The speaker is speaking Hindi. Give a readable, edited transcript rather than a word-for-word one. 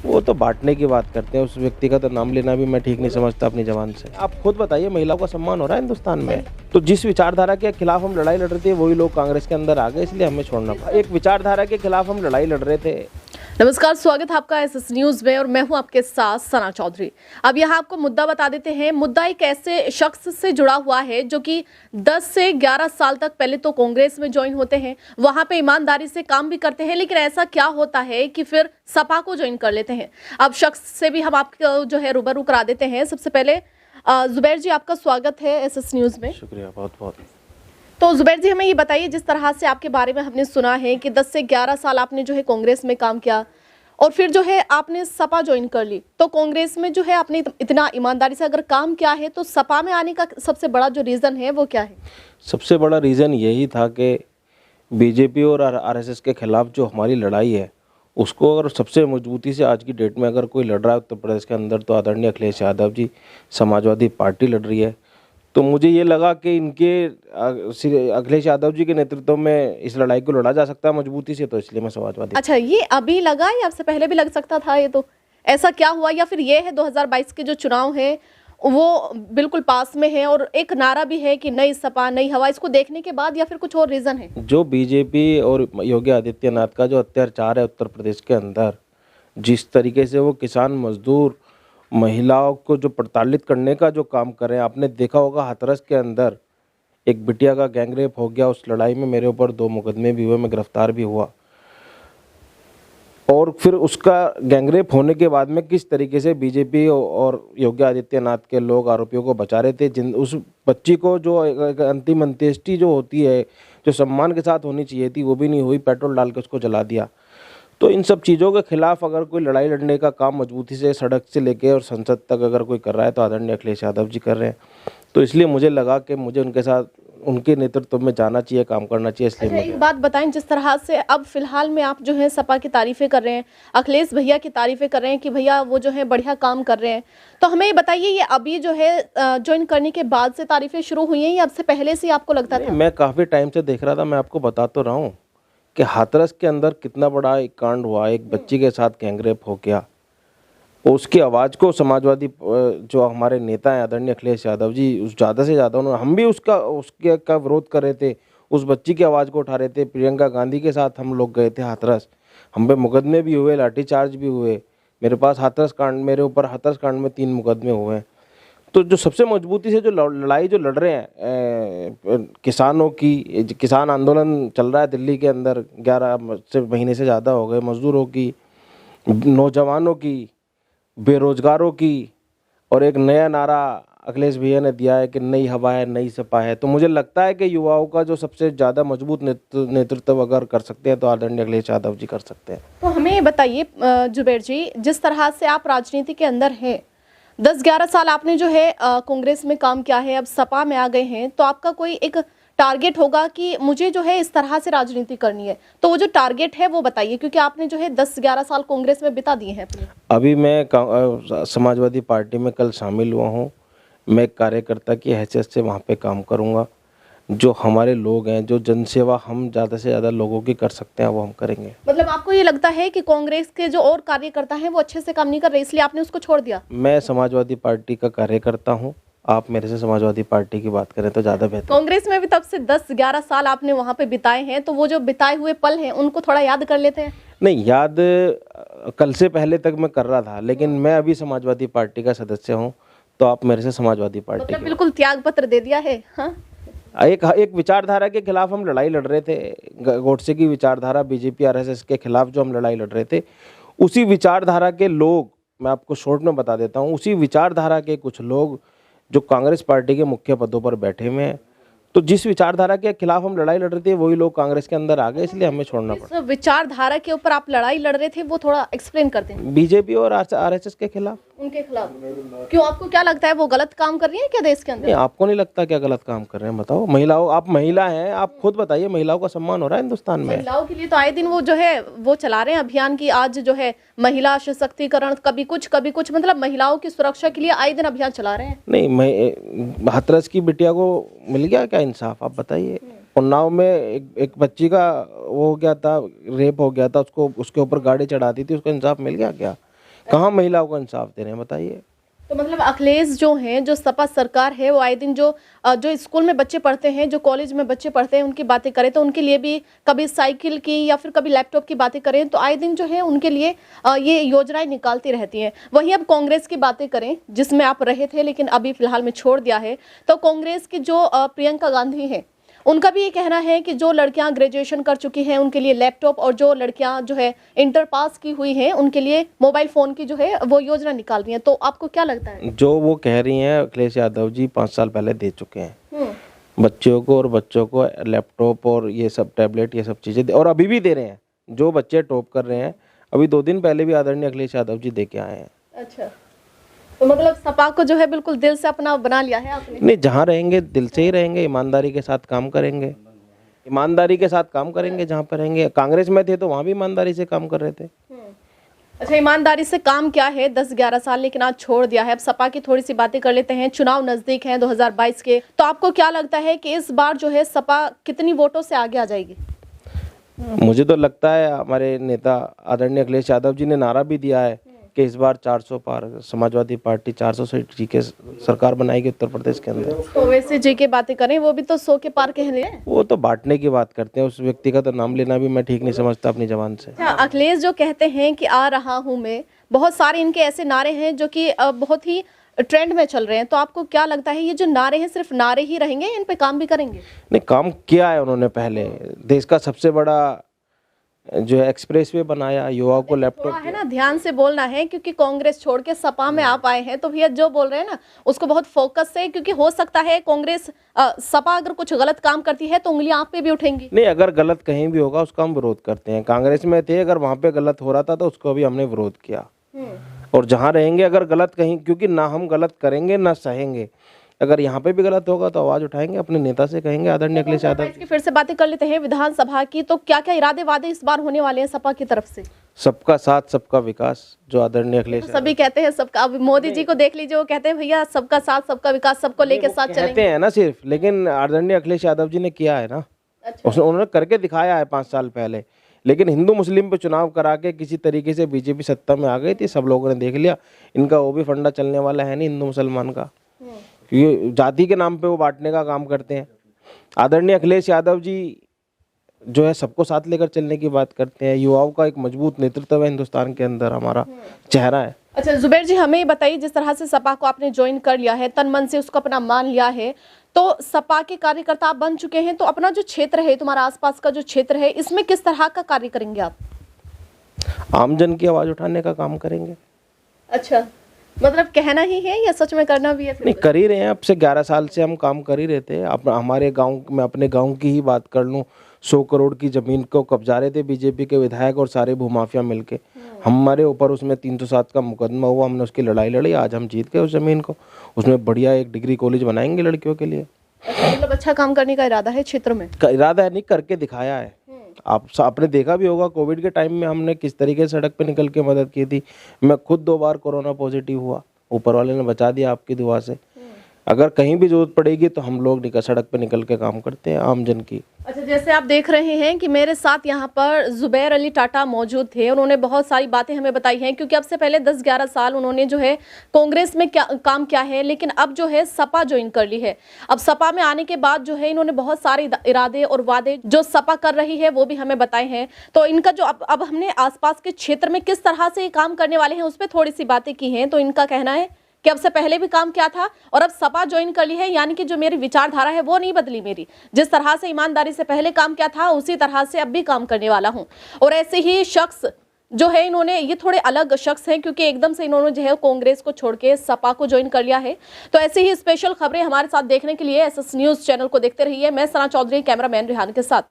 वो तो बांटने की बात करते हैं, उस व्यक्ति का तो नाम लेना भी मैं ठीक नहीं समझता अपनी जबान से। आप खुद बताइए, महिलाओं का सम्मान हो रहा है हिंदुस्तान में? तो जिस विचारधारा के खिलाफ हम लड़ाई लड़ रहे थे वही लोग कांग्रेस के अंदर आ गए, इसलिए हमें छोड़ना पड़ा। एक विचारधारा के खिलाफ हम लड़ाई लड़ रहे थे। नमस्कार, स्वागत है आपका एसएस न्यूज में और मैं हूं आपके साथ सना चौधरी। अब यहाँ आपको मुद्दा बता देते हैं। मुद्दा एक ऐसे शख्स से जुड़ा हुआ है जो कि 10 से 11 साल तक पहले तो कांग्रेस में ज्वाइन होते हैं, वहां पे ईमानदारी से काम भी करते हैं, लेकिन ऐसा क्या होता है कि फिर सपा को ज्वाइन कर लेते हैं। अब शख्स से भी हम आपको जो है रूबरू करा देते हैं। सबसे पहले जुबैर जी, आपका स्वागत है एसएस न्यूज में। शुक्रिया, बहुत बहुत। तो जुबैर जी, हमें ये बताइए, जिस तरह से आपके बारे में हमने सुना है कि 10 से 11 साल आपने जो है कांग्रेस में काम किया और फिर जो है आपने सपा ज्वाइन कर ली, तो कांग्रेस में जो है आपने इतना ईमानदारी से अगर काम किया है, तो सपा में आने का सबसे बड़ा जो रीज़न है वो क्या है? सबसे बड़ा रीज़न यही था कि बीजेपी और आरएसएस के खिलाफ जो हमारी लड़ाई है उसको अगर सबसे मजबूती से आज की डेट में अगर कोई लड़ रहा है उत्तर प्रदेश के अंदर तो आदरणीय अखिलेश यादव जी, समाजवादी पार्टी लड़ रही है। तो मुझे ये लगा कि अखिलेश यादव जी के नेतृत्व में इस लड़ाई को लड़ा जा सकता है मजबूती से, तो इसलिए मैं समाजवादी। अच्छा, ये अभी लगा या आपसे पहले भी लग सकता था? ये तो ऐसा क्या हुआ, या फिर ये है 2022 के जो चुनाव है वो बिल्कुल पास में है और एक नारा भी है कि नई सपा नई हवा, इसको देखने के बाद, या फिर कुछ और रीज़न है? जो बीजेपी और योगी आदित्यनाथ का जो अत्याचार है उत्तर प्रदेश के अंदर, जिस तरीके से वो किसान मजदूर महिलाओं को जो प्रताड़ित करने का जो काम कर रहे हैं, आपने देखा होगा हाथरस के अंदर एक बिटिया का गैंगरेप हो गया। उस लड़ाई में मेरे ऊपर 2 मुकदमे भी हुए, मैं गिरफ्तार भी हुआ। और फिर उसका गैंगरेप होने के बाद में किस तरीके से बीजेपी और योगी आदित्यनाथ के लोग आरोपियों को बचा रहे थे। जिन उस बच्ची को जो एक अंतिम अंत्येष्टि जो होती है, जो सम्मान के साथ होनी चाहिए थी, वो भी नहीं हुई, पेट्रोल डाल के उसको जला दिया। तो इन सब चीज़ों के खिलाफ अगर कोई लड़ाई लड़ने का काम मजबूती से सड़क से लेके और संसद तक अगर कोई कर रहा है तो आदरणीय अखिलेश यादव जी कर रहे हैं। तो इसलिए मुझे लगा कि मुझे उनके साथ, उनके नेतृत्व में जाना चाहिए, काम करना चाहिए, इसलिए अच्छा, एक बात बताएं, जिस तरह से अब फिलहाल में आप जो है सपा की तारीफें कर रहे हैं, अखिलेश भैया की तारीफें कर रहे हैं कि भैया वो जो है बढ़िया काम कर रहे हैं, तो हमें ये बताइए, ये अभी जो है ज्वाइन करने के बाद से तारीफें शुरू हुई हैं या अब से पहले से आपको लगता था? मैं काफ़ी टाइम से देख रहा था। मैं आपको बता तो रहा हूँ कि हाथरस के अंदर कितना बड़ा एक कांड हुआ, एक बच्ची के साथ गैंगरेप हो गया। उसकी आवाज़ को समाजवादी जो हमारे नेता हैं आदरणीय अखिलेश यादव जी, उस ज़्यादा से ज़्यादा उन्होंने, हम भी उसके का विरोध कर रहे थे, उस बच्ची की आवाज़ को उठा रहे थे। प्रियंका गांधी के साथ हम लोग गए थे हाथरस, हम पे मुकदमे भी हुए, लाठीचार्ज भी हुए। मेरे ऊपर हाथरस कांड में 3 मुकदमे हुए हैं। तो जो सबसे मजबूती से जो लड़ाई जो लड़ रहे हैं किसानों की, किसान आंदोलन चल रहा है दिल्ली के अंदर, 11 महीने से ज़्यादा हो गए, मजदूरों की, नौजवानों की, बेरोजगारों की, और एक नया नारा अखिलेश भैया ने दिया है कि नई हवा है, नई सपा है। तो मुझे लगता है कि युवाओं का जो सबसे ज़्यादा मजबूत नेतृत्व अगर कर सकते हैं तो आदरणीय अखिलेश यादव जी कर सकते हैं। तो हमें ये बताइए जुबैर जी, जिस तरह से आप राजनीति के अंदर हैं, 10-11 साल आपने जो है कांग्रेस में काम किया है, अब सपा में आ गए हैं, तो आपका कोई एक टारगेट होगा कि मुझे जो है इस तरह से राजनीति करनी है, तो वो जो टारगेट है वो बताइए, क्योंकि आपने जो है 10-11 साल कांग्रेस में बिता दिए हैं अपने। अभी मैं समाजवादी पार्टी में कल शामिल हुआ हूँ। मैं एक कार्यकर्ता की हैसियत से वहाँ पे काम करूँगा। जो हमारे लोग हैं, जो जनसेवा हम ज़्यादा से ज़्यादा लोगों की कर सकते हैं वो हम करेंगे। मतलब आपको ये लगता है कि कांग्रेस के जो और कार्यकर्ता हैं वो अच्छे से काम नहीं कर रहे, इसलिए आपने उसको छोड़ दिया? मैं समाजवादी पार्टी का कार्यकर्ता हूँ, आप मेरे से समाजवादी पार्टी की बात करें तो ज़्यादा बेहतर। कांग्रेस में भी तब से 10-11 साल आपने वहाँ पे बिताए हैं, तो वो जो बिताए हुए पल हैं उनको थोड़ा याद कर लेते हैं? नहीं, याद कल से पहले तक मैं कर रहा था, लेकिन मैं अभी समाजवादी पार्टी का सदस्य हूँ, तो आप मेरे से समाजवादी पार्टी मतलब बिल्कुल त्याग पत्र दे दिया है? हाँ, एक विचारधारा के खिलाफ हम लड़ाई लड़ रहे थे। गोडसे की विचारधारा, बीजेपी आरएसएस के खिलाफ जो हम लड़ाई लड़ रहे थे, उसी विचारधारा के लोग, मैं आपको शॉर्ट में बता देता हूँ, उसी विचारधारा के कुछ लोग जो कांग्रेस पार्टी के मुख्य पदों पर बैठे हुए हैं, तो जिस विचारधारा के खिलाफ हम लड़ाई लड़ रहे थे वही लोग कांग्रेस के अंदर आ गए, इसलिए हमें छोड़ना पड़ा। इस विचारधारा के ऊपर आप लड़ाई लड़ रहे थे, वो थोड़ा एक्सप्लेन करते हैं। बीजेपी और आरएसएस के खिलाफ। उनके खिलाफ क्यों? आपको क्या लगता है वो गलत काम कर रही है क्या देश के अंदर? नहीं, आपको नहीं लगता क्या गलत काम कर रहे हैं? बताओ। महिलाओं, आप महिला हैं, आप खुद बताइए, महिलाओं का सम्मान हो रहा है हिंदुस्तान में? महिलाओं के लिए तो आए दिन वो जो है वो चला रहे हैं अभियान की, आज जो है महिला सशक्तिकरण, कभी कुछ, मतलब महिलाओं की सुरक्षा के लिए आए दिन अभियान चला रहे हैं। नहीं, मैं हाथरस की बिटिया को मिल गया क्या इंसाफ? आप बताइए। उन्नाव में एक बच्ची का वो हो गया था, रेप हो गया था, उसको उसके ऊपर गाड़ी चढ़ा दी थी, उसको इंसाफ मिल गया क्या? कहाँ महिलाओं को इंसाफ दे रहे हैं बताइए। तो मतलब अखिलेश जो हैं, जो सपा सरकार है, वो आए दिन जो स्कूल में बच्चे पढ़ते हैं, जो कॉलेज में बच्चे पढ़ते हैं, उनकी बातें करें तो उनके लिए भी कभी साइकिल की या फिर कभी लैपटॉप की बातें करें तो आए दिन जो है उनके लिए ये योजनाएं निकालती रहती हैं। वहीं अब कांग्रेस की बातें करें, जिसमें आप रहे थे लेकिन अभी फिलहाल में छोड़ दिया है, तो कांग्रेस की जो प्रियंका गांधी है, उनका भी ये कहना है कि जो लड़कियां ग्रेजुएशन कर चुकी हैं उनके लिए लैपटॉप, और जो लड़कियां जो है इंटर पास की हुई हैं उनके लिए मोबाइल फोन की जो है वो योजना निकाल रही हैं। तो आपको क्या लगता है? जो वो कह रही हैं अखिलेश यादव जी 5 साल पहले दे चुके हैं बच्चों को लैपटॉप और ये सब टैबलेट ये सब चीज़ें और अभी भी दे रहे हैं। जो बच्चे टॉप कर रहे हैं अभी 2 दिन पहले भी आदरणीय अखिलेश यादव जी दे के आए हैं। अच्छा, तो मतलब सपा को जो है बिल्कुल दिल से अपना बना लिया है आपने? नहीं, जहाँ रहेंगे दिल से ही रहेंगे, ईमानदारी के साथ काम करेंगे, ईमानदारी के साथ काम करेंगे। जहाँ पर रहेंगे, कांग्रेस में थे तो वहाँ भी ईमानदारी से काम कर रहे थे। अच्छा, ईमानदारी से काम क्या है 10-11 साल, लेकिन आज छोड़ दिया है। अब सपा की थोड़ी सी बातें कर लेते हैं। चुनाव नजदीक हैं 2022 के, तो आपको क्या लगता है कि इस बार जो है सपा कितनी वोटों से आगे आ जाएगी? मुझे तो लगता है हमारे नेता आदरणीय अखिलेश यादव जी ने नारा भी दिया है कि इस बार 400 पार, समाजवादी पार्टी 400 सीट जी के सरकार बनाएगी उत्तर प्रदेश के अंदर। तो वैसे जी की बातें करें, वो भी तो 100 के पार कह रहे हैं। वो तो बांटने की बात करते हैं, उस व्यक्ति का तो नाम लेना भी मैं ठीक नहीं समझता अपनी जबान से। अच्छा, अखिलेश जो कहते हैं कि आ रहा हूं मैं, बहुत सारे इनके ऐसे नारे हैं जो कि बहुत ही ट्रेंड में चल रहे हैं। तो आपको क्या लगता है ये जो नारे हैं सिर्फ नारे ही रहेंगे, इन पे काम भी करेंगे? नहीं, काम किया है उन्होंने। पहले देश का सबसे बड़ा जो है एक्सप्रेसवे बनाया, युवाओं को लैपटॉप थोड़ा है ना ध्यान से बोलना है, क्योंकि कांग्रेस छोड़ के सपा में आप आए हैं, तो भैया जो बोल रहे हैं ना उसको बहुत फोकस से, क्योंकि हो सकता है कांग्रेस सपा अगर कुछ गलत काम करती है तो उंगलियां आप पे भी उठेंगी। नहीं, अगर गलत कहीं भी होगा उसका हम विरोध करते हैं। कांग्रेस में थे, अगर वहाँ पे गलत हो रहा था तो उसको भी हमने विरोध किया। और जहाँ रहेंगे अगर गलत कहीं, क्योंकि ना हम गलत करेंगे ना सहेंगे, अगर यहाँ पे भी गलत होगा तो आवाज उठाएंगे, अपने नेता से कहेंगे आदरणीय अखिलेश यादव। इसकी फिर से बातें कर लेते हैं विधानसभा की। तो क्या क्या इरादे वादे इस बार होने वाले हैं सपा की तरफ से? सबका साथ सबका विकास, जो आदरणीय अखिलेश तो सभी कहते हैं सबका, अब मोदी जी को देख लीजिए, वो कहते हैं भैया सबका साथ सबका विकास, सबको लेके साथ चलेंगे। कहते हैं ना सिर्फ, लेकिन आदरणीय अखिलेश यादव जी ने किया है ना। अच्छा। उन्होंने करके दिखाया है 5 साल पहले। लेकिन हिंदू मुस्लिम पे चुनाव करा के किसी तरीके से बीजेपी सत्ता में आ गई थी, सब लोगों ने देख लिया। इनका वो भी फंडा चलने वाला है नहीं हिंदू मुसलमान का, क्योंकि जाति के नाम पे वो बांटने का काम करते हैं। आदरणीय अखिलेश यादव जी जो है सबको साथ लेकर चलने की बात करते हैं। युवाओं का एक मजबूत नेतृत्व है हिंदुस्तान के अंदर, हमारा चेहरा है। अच्छा जुबैर जी, हमें बताइए, जिस तरह से सपा को आपने ज्वाइन कर लिया है, तन मन से उसको अपना मान लिया है, तो सपा के कार्यकर्ता आप बन चुके हैं, तो अपना जो क्षेत्र है, तुम्हारा आसपास का जो क्षेत्र है, इसमें किस तरह का कार्य करेंगे आप? आमजन की आवाज उठाने का काम करेंगे। अच्छा, मतलब कहना ही है या सच में करना भी है? नहीं, कर ही रहे हैं। अब से 11 साल से हम काम कर ही रहे थे। हमारे गांव में, अपने गांव की ही बात कर लूं, 100 करोड़ की जमीन को कब्जा रहे थे बीजेपी के विधायक और सारे भूमाफिया मिलके। हमारे ऊपर उसमें 307 का मुकदमा हुआ, हमने उसकी लड़ाई लड़ी, आज हम जीत गए उस जमीन को। उसमें बढ़िया एक डिग्री कॉलेज बनाएंगे लड़कियों के लिए। अच्छा, मतलब अच्छा काम करने का इरादा है क्षेत्र में? इरादा है नहीं, करके दिखाया है। आपने देखा भी होगा कोविड के टाइम में हमने किस तरीके से सड़क पे निकल के मदद की थी। मैं खुद 2 बार कोरोना पॉजिटिव हुआ, ऊपर वाले ने बचा दिया आपकी दुआ से। अगर कहीं भी जरूरत पड़ेगी तो हम लोग सड़क पे निकल के काम करते हैं आमजन की। अच्छा, जैसे आप देख रहे हैं कि मेरे साथ यहाँ पर जुबैर अली टाटा मौजूद थे। उन्होंने बहुत सारी बातें हमें बताई हैं, क्योंकि अब से पहले 10-11 साल उन्होंने जो है कांग्रेस में काम किया है, लेकिन अब जो है सपा ज्वाइन कर ली है। अब सपा में आने के बाद जो है इन्होंने बहुत सारे इरादे और वादे जो सपा कर रही है वो भी हमें बताए हैं। तो इनका जो अब हमने आसपास के क्षेत्र में किस तरह से काम करने वाले हैं उस पर थोड़ी सी बातें की हैं। तो इनका कहना है कि अब से पहले भी काम किया था और अब सपा ज्वाइन कर ली है, यानी कि जो मेरी विचारधारा है वो नहीं बदली मेरी। जिस तरह से ईमानदारी से पहले काम किया था उसी तरह से अब भी काम करने वाला हूं। और ऐसे ही शख्स जो है, इन्होंने, ये थोड़े अलग शख्स हैं क्योंकि एकदम से इन्होंने जो है कांग्रेस को छोड़ के सपा को ज्वाइन कर लिया है। तो ऐसे ही स्पेशल खबरें हमारे साथ देखने के लिए एसएस न्यूज चैनल को देखते रहिए। मैं सना चौधरी, कैमरामैन रिहान के साथ।